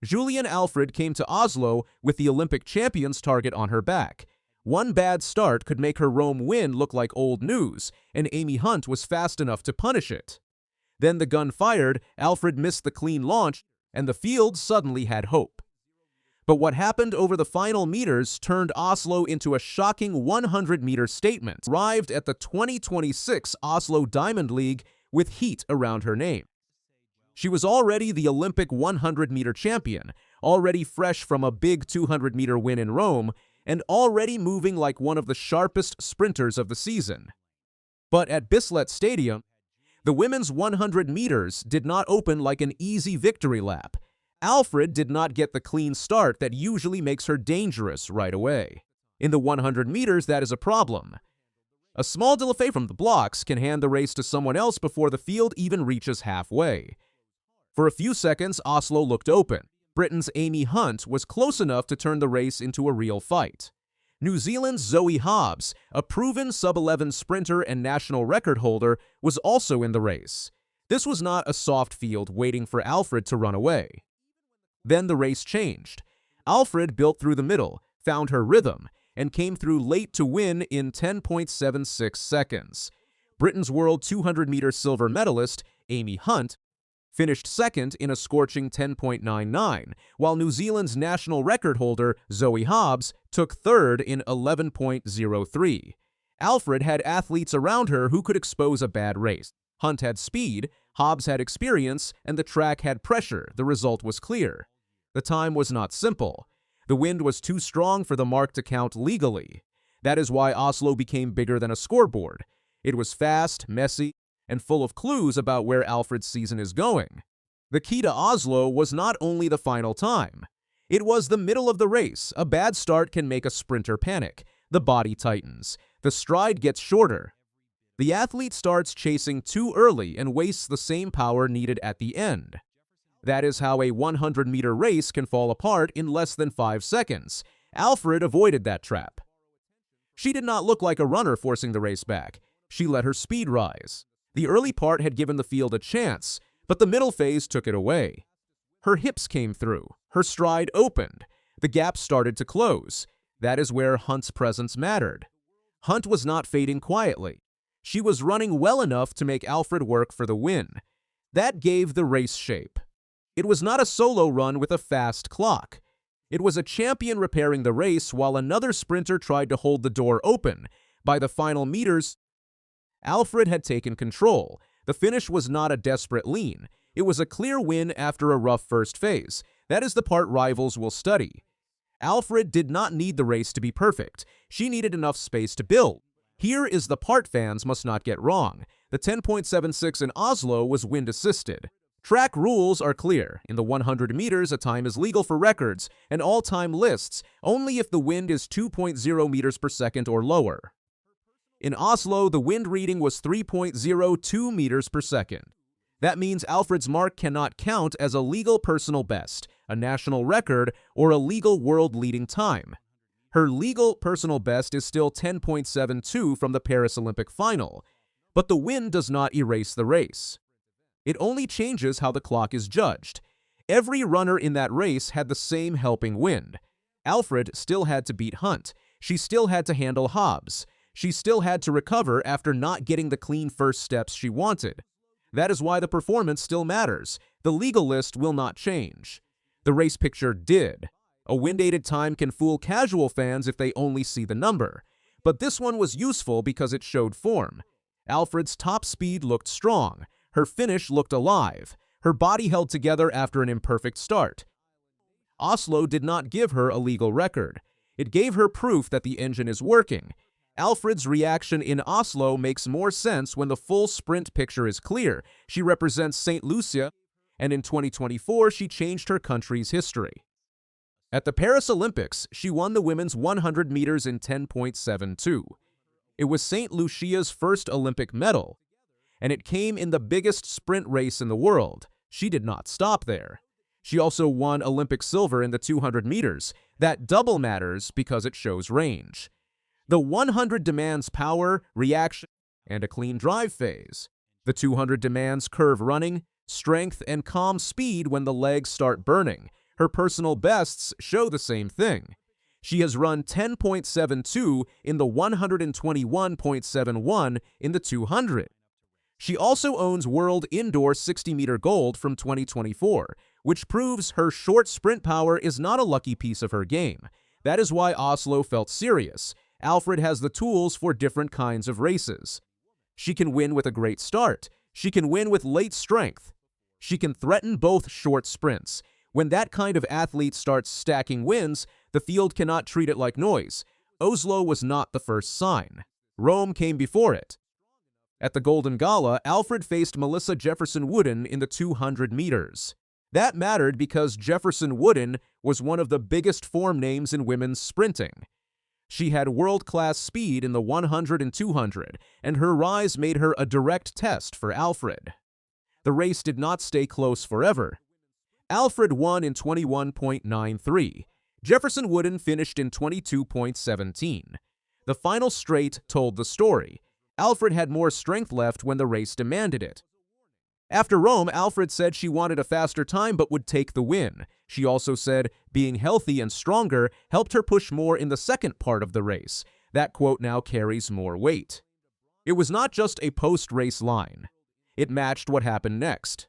Julien Alfred came to Oslo with the Olympic champion's target on her back. One bad start could make her Rome win look like old news, and Amy Hunt was fast enough to punish it. Then the gun fired, Alfred missed the clean launch, and the field suddenly had hope. But what happened over the final meters turned Oslo into a shocking 100-meter statement. Arrived at the 2026 Oslo Diamond League with heat around her name. She was already the Olympic 100-meter champion, already fresh from a big 200-meter win in Rome, and already moving like one of the sharpest sprinters of the season. But at Bislett Stadium, the women's 100 meters did not open like an easy victory lap. Alfred did not get the clean start that usually makes her dangerous right away. In the 100 meters, that is a problem. A small delay from the blocks can hand the race to someone else before the field even reaches halfway. For a few seconds, Oslo looked open. Britain's Amy Hunt was close enough to turn the race into a real fight. New Zealand's Zoe Hobbs, a proven sub-11 sprinter and national record holder, was also in the race. This was not a soft field waiting for Alfred to run away. Then the race changed. Alfred built through the middle, found her rhythm, and came through late to win in 10.76 seconds. Britain's World 200-meter silver medalist, Amy Hunt, finished second in a scorching 10.99, while New Zealand's national record holder, Zoe Hobbs, took third in 11.03. Alfred had athletes around her who could expose a bad race. Hunt had speed, Hobbs had experience, and the track had pressure. The result was clear. The time was not simple. The wind was too strong for the mark to count legally. That is why Oslo became bigger than a scoreboard. It was fast, messy, and full of clues about where Alfred's season is going. The key to Oslo was not only the final time. It was the middle of the race. A bad start can make a sprinter panic. The body tightens. The stride gets shorter. The athlete starts chasing too early and wastes the same power needed at the end. That is how a 100-meter race can fall apart in less than 5 seconds. Alfred avoided that trap. She did not look like a runner forcing the race back. She let her speed rise. The early part had given the field a chance, but the middle phase took it away. Her hips came through. Her stride opened. The gap started to close. That is where Hunt's presence mattered. Hunt was not fading quietly. She was running well enough to make Alfred work for the win. That gave the race shape. It was not a solo run with a fast clock. It was a champion repairing the race while another sprinter tried to hold the door open. By the final meters, Alfred had taken control. The finish was not a desperate lean. It was a clear win after a rough first phase. That is the part rivals will study. Alfred did not need the race to be perfect. She needed enough space to build. Here is the part fans must not get wrong. The 10.76 in Oslo was wind-assisted. Track rules are clear. In the 100 meters, a time is legal for records and all-time lists only if the wind is 2.0 meters per second or lower. In Oslo, the wind reading was 3.02 meters per second. That means Alfred's mark cannot count as a legal personal best, a national record, or a legal world-leading time. Her legal personal best is still 10.72 from the Paris Olympic final, but the wind does not erase the race. It only changes how the clock is judged. Every runner in that race had the same helping wind. Alfred still had to beat Hunt. She still had to handle Hobbs. She still had to recover after not getting the clean first steps she wanted. That is why the performance still matters. The legal list will not change. The race picture did. A wind-aided time can fool casual fans if they only see the number. But this one was useful because it showed form. Alfred's top speed looked strong. Her finish looked alive. Her body held together after an imperfect start. Oslo did not give her a legal record. It gave her proof that the engine is working. Alfred's reaction in Oslo makes more sense when the full sprint picture is clear. She represents St. Lucia, and in 2024 she changed her country's history. At the Paris Olympics, she won the women's 100 meters in 10.72. It was St. Lucia's first Olympic medal, and it came in the biggest sprint race in the world. She did not stop there. She also won Olympic silver in the 200 meters. That double matters because it shows range. The 100 demands power, reaction, and a clean drive phase. The 200 demands curve running, strength, and calm speed when the legs start burning. Her personal bests show the same thing. She has run 10.72 in the 121.71 in the 200. She also owns World Indoor 60-meter gold from 2024, which proves her short sprint power is not a lucky piece of her game. That is why Oslo felt serious. Alfred has the tools for different kinds of races. She can win with a great start. She can win with late strength. She can threaten both short sprints. When that kind of athlete starts stacking wins, the field cannot treat it like noise. Oslo was not the first sign. Rome came before it. At the Golden Gala, Alfred faced Melissa Jefferson-Wooden in the 200 meters. That mattered because Jefferson-Wooden was one of the biggest form names in women's sprinting. She had world-class speed in the 100 and 200, and her rise made her a direct test for Alfred. The race did not stay close forever. Alfred won in 21.93. Jefferson-Wooden finished in 22.17. The final straight told the story. Alfred had more strength left when the race demanded it. After Rome, Alfred said she wanted a faster time but would take the win. She also said being healthy and stronger helped her push more in the second part of the race. That quote now carries more weight. It was not just a post-race line. It matched what happened next.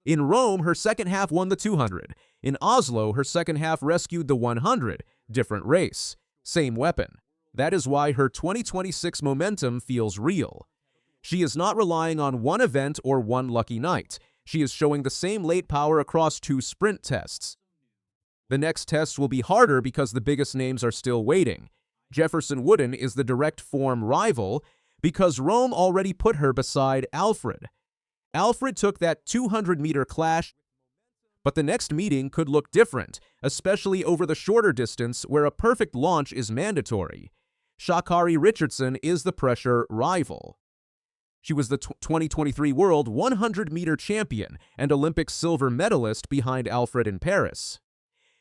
In Rome, her second half won the 200. In Oslo, her second half rescued the 100. Different race. Same weapon. That is why her 2026 momentum feels real. She is not relying on one event or one lucky night. She is showing the same late power across 2 sprint tests. The next tests will be harder because the biggest names are still waiting. Jefferson-Wooden is the direct form rival because Rome already put her beside Alfred. Alfred took that 200-meter clash, but the next meeting could look different, especially over the shorter distance where a perfect launch is mandatory. Sha'Carri Richardson is the pressure rival. She was the 2023 World 100-meter champion and Olympic silver medalist behind Alfred in Paris.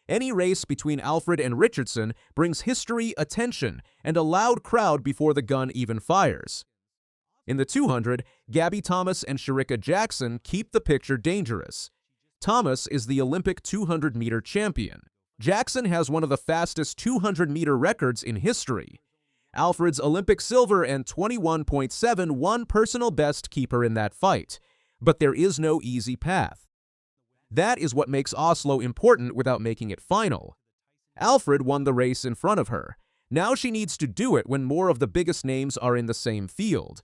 Any race between Alfred and Richardson brings history, attention, and a loud crowd before the gun even fires. In the 200, Gabby Thomas and Shericka Jackson keep the picture dangerous. Thomas is the Olympic 200-meter champion. Jackson has one of the fastest 200-meter records in history. Alfred's Olympic silver and 21.71 personal best keep her in that fight. But there is no easy path. That is what makes Oslo important without making it final. Alfred won the race in front of her. Now she needs to do it when more of the biggest names are in the same field.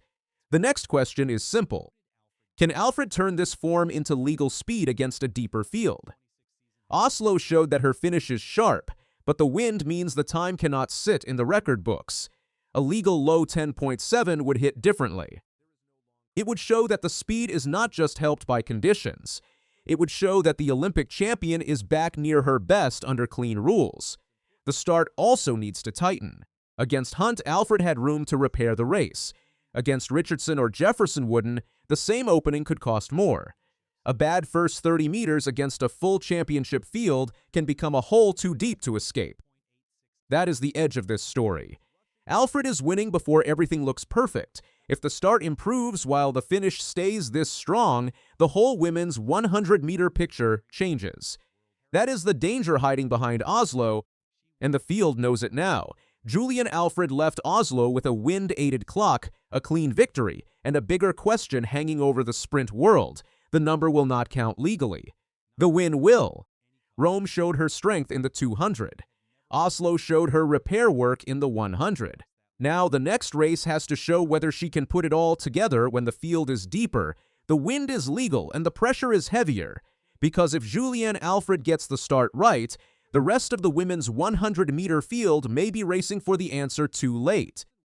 The next question is simple. Can Alfred turn this form into legal speed against a deeper field? Oslo showed that her finish is sharp, but the wind means the time cannot sit in the record books. A legal low 10.7 would hit differently. It would show that the speed is not just helped by conditions. It would show that the Olympic champion is back near her best under clean rules. The start also needs to tighten. Against Hunt, Alfred had room to repair the race. Against Richardson or Jefferson-Wooden, the same opening could cost more. A bad first 30 meters against a full championship field can become a hole too deep to escape. That is the edge of this story. Alfred is winning before everything looks perfect. If the start improves while the finish stays this strong, the whole women's 100-meter picture changes. That is the danger hiding behind Oslo, and the field knows it now. Julien Alfred left Oslo with a wind-aided clock, a clean victory, and a bigger question hanging over the sprint world. The number will not count legally. The win will. Rome showed her strength in the 200. Oslo showed her repair work in the 100. Now the next race has to show whether she can put it all together when the field is deeper. The wind is legal and the pressure is heavier. Because if Julien Alfred gets the start right, the rest of the women's 100-meter field may be racing for the answer too late.